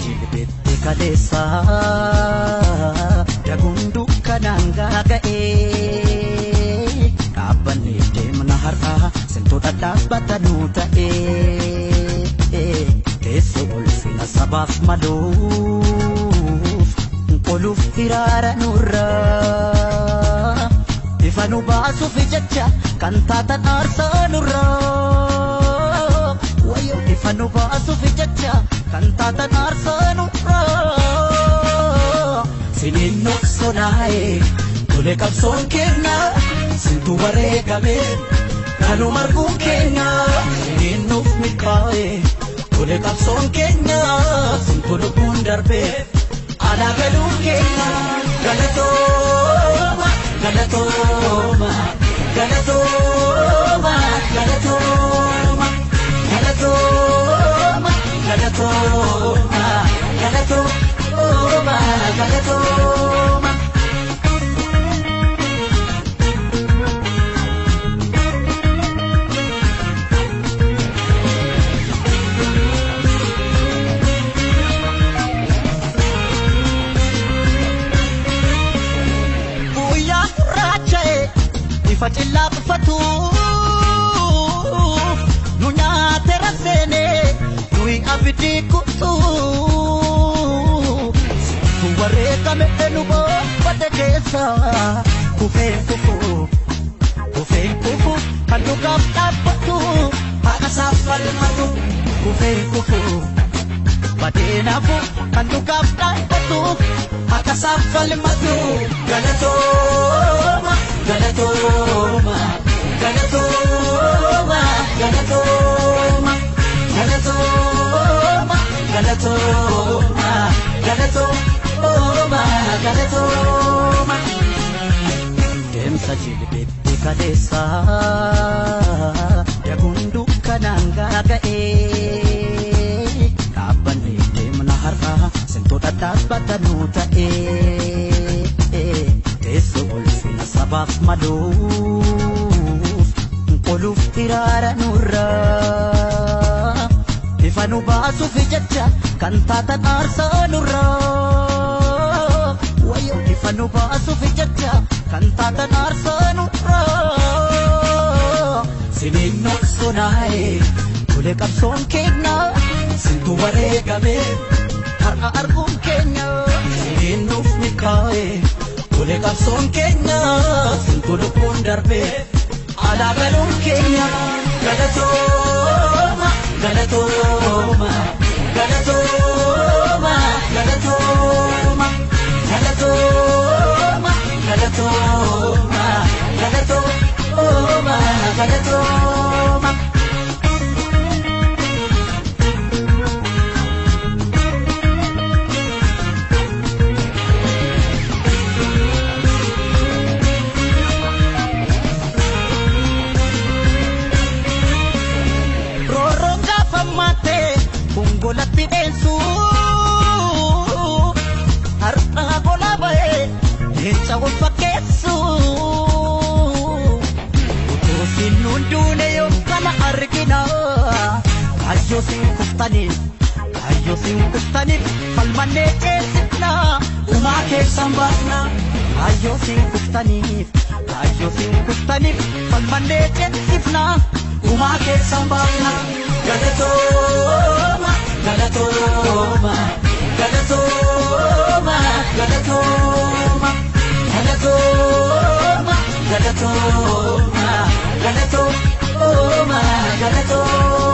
jilbeetti kaleessa dagundu kananga ga'ee dhaabbanni deemna har'aa sintoota dhaabbatanuu ta'ee teessoo ulfina sabaaf maluuf qoluuf hiraara nurraa ifa nu baasuuf jecha kan taatan aarsaa nurraa wayo ifa nu baasuuf jecha kan taatan aarsaa nurraa siniin noqsonaa'e tole qabsoon keenya sintu bareegame kanuu marguun keenya siniin nuuf milkaa'e tole qabsoon keenya sintu lubbuun darbe alaa galuun keenya galatooma galatooma galatooma galatooma galatooma galatooma galatooma galatooma Facilla fatu nunya terasene nui abidi kutu kuware kame enubo padekesa kufe kufu kandu kapta patu akasafal matu kufe padenafu kandu kapta patu akasafal matu galatoma galatoma galatoma galatoma galatoma galatoma galatoma galatoma demsa jilbeetti kaleessa dagundu kananga ga'ee dhaabbanni deemna har'aa sintoota dhaabbatanuu ta'ee teessoo ulfina sabaaf maluuf qoluuf hiraara nurraa ifa nu baasuuf jecha kan taatan aarsaa nurraa wayo ifa nu baasuuf jecha kan taatan aarsaa nurraa siniin noqsonaa'e tole qabsoon keenya sintu bareegame har'a arguun keenya siniin nuuf milkaa'e tole qabsoon keenya sintu lubbuun darbe alaa galuun keenya galatooma galatooma galatooma galatooma galatooma galatooma galatooma galatooma golatti densu har'a gola bae jecha wal fakkeessu utuu sinuun duune yoo kana argina kayyoo sin kuftaniif falmannee ceesifna umaa keessan baasna kayyoo sin kuftaniif falmannee ceesifna umaa keessan baasna galatooma galatoma galatoma galatoma galatoma galatoma galatoma galatoma